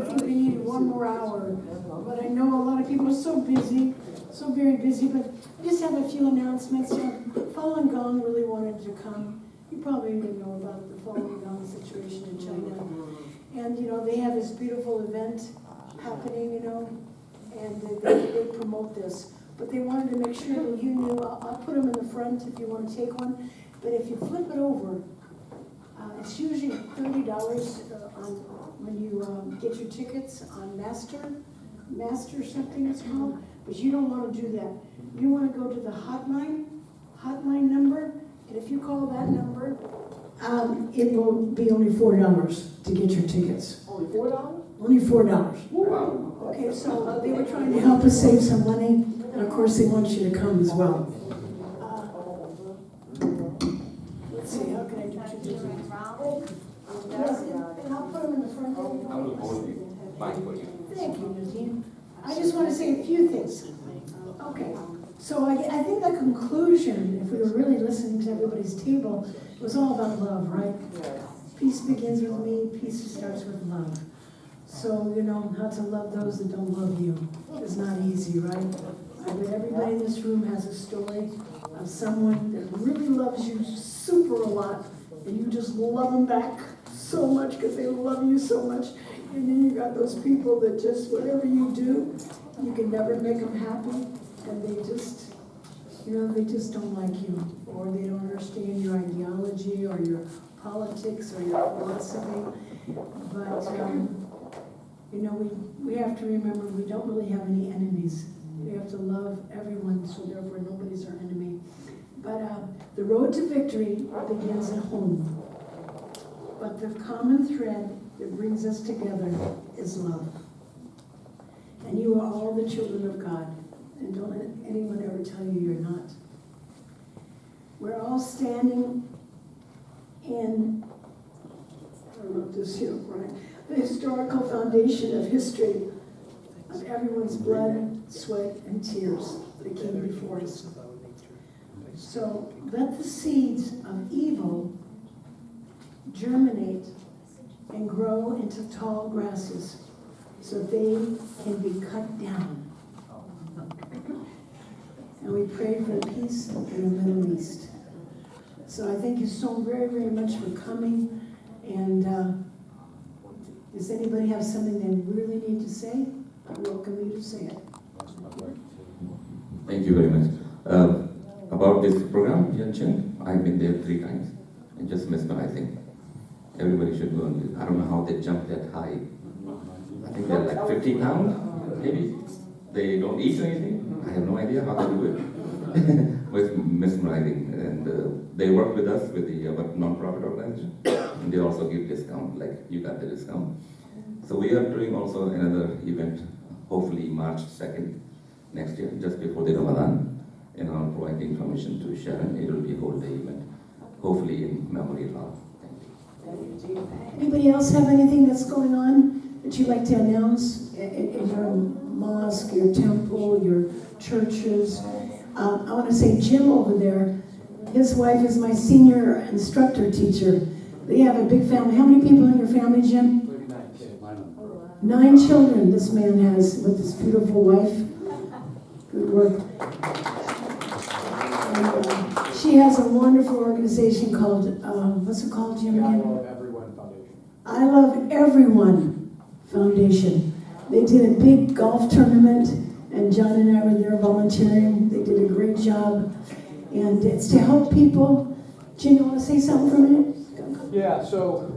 think we needed one more hour, but I know a lot of people are so busy, so very busy, but I just have a few announcements. Falun Gong really wanted to come. You probably didn't know about the Falun Gong situation in China. And, they have this beautiful event happening, and they promote this. But they wanted to make sure that you knew, I'll put them in the front if you want to take one, but if you flip it over, it's usually $30 when you get your tickets on Master something it's called, but you don't want to do that. You want to go to the hotline number, and if you call that number, it will be only $4 to get your tickets. Only $4? Only $4. Wow. Okay, so they were trying to help us save some money, and of course they want you to come as well. Let's see, how can I do two things? Yes, and I'll put them in the front. I will hold you. Fine for you. Thank you, Nadine. I just want to say a few things. Okay, so I think the conclusion, if we were really listening to everybody's table, was all about love, right? Peace begins with me, peace starts with love. So, how to love those that don't love you is not easy, right? I bet everybody in this room has a story of someone that really loves you super a lot, and you just love them back so much because they love you so much. And then you got those people that just, whatever you do, you can never make them happy, and they just don't like you, or they don't understand your ideology, or your politics, or your philosophy. But, we have to remember we don't really have any enemies. We have to love everyone, so therefore nobody's our enemy. But the road to victory begins at home. But the common thread that brings us together is love. And you are all the children of God. And don't let anyone ever tell you you're not. We're all standing in, I wrote this here, right? The historical foundation of history, of everyone's blood, sweat, and tears that came before us. So let the seeds of evil germinate and grow into tall grasses so they can be cut down. And we pray for peace in the Middle East. So I thank you so very, very much for coming. And does anybody have something they really need to say? I welcome you to say it. Thank you very much. About this program, Yanchen, I've been there 3 times and just mesmerizing. Everybody should go and do it. I don't know how they jump that high. I think they're like 50 pounds, maybe. They don't eat anything. I have no idea how they do it. But it's mesmerizing. And they work with us with the non-profit organization. And they also give discount, like you got the discount. So we are doing also another event, hopefully March 2nd next year, just before the Ramadan. And I'll provide the information to Sharon. It will be a whole day event, hopefully in memory of Allah. Thank you. Anybody else have anything that's going on that you'd like to announce in your mosque, your temple, your churches? I want to say Jim over there, his wife is my senior instructor teacher. They have a big family. How many people in your family, Jim? 9 children this man has with his beautiful wife. Good work. And, she has a wonderful organization called, what's it called, Jim? I Love Everyone Foundation. I Love Everyone Foundation. They did a big golf tournament, and John and I were there volunteering. They did a great job. And it's to help people. Jim, you want to say something for a minute? Yeah, so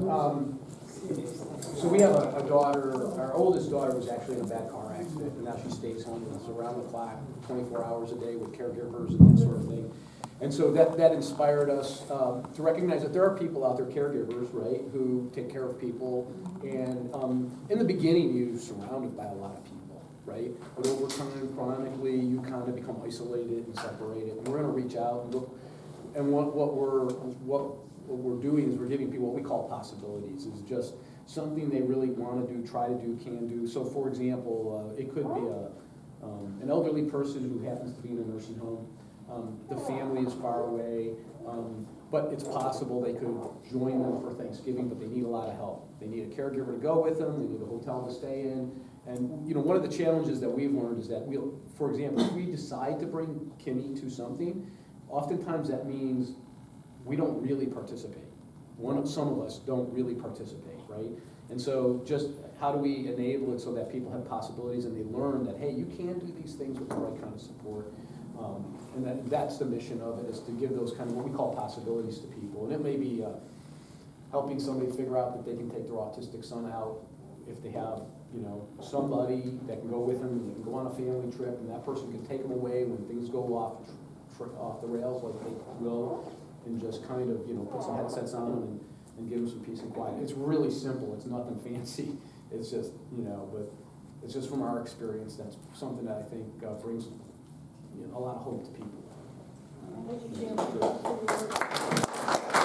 we have a daughter. Our oldest daughter was actually in a bad car accident, and now she stays home with us around the clock, 24 hours a day with caregivers and that sort of thing. And so that inspired us to recognize that there are people out there, caregivers, right, who take care of people. And in the beginning, you're surrounded by a lot of people, right? But over time, chronically, you kind of become isolated and separated. And we're going to reach out and look. And what we're doing is we're giving people what we call possibilities. Is just something they really want to do, try to do, can do. So, for example, it could be an elderly person who happens to be in a nursing home. The family is far away, but it's possible they could join them for Thanksgiving, but they need a lot of help. They need a caregiver to go with them, they need a hotel to stay in. And, you know, one of the challenges that we've learned is that for example, if we decide to bring Kimmy to something, oftentimes that means we don't really participate. Some of us don't really participate, right? And so just how do we enable it so that people have possibilities and they learn that, hey, you can do these things with the right kind of support. And that's the mission of it, is to give those kind of what we call possibilities to people. And it may be helping somebody figure out that they can take their autistic son out if they have, you know, somebody that can go with them, and they can go on a family trip, and that person can take them away when things go off the rails like they will, and just kind of, you know, put some headsets on them and give them some peace and quiet. It's really simple. It's nothing fancy. It's just, you know, but it's just from our experience, that's something that I think brings, you know, a lot of hope to people. Thank you, Jim.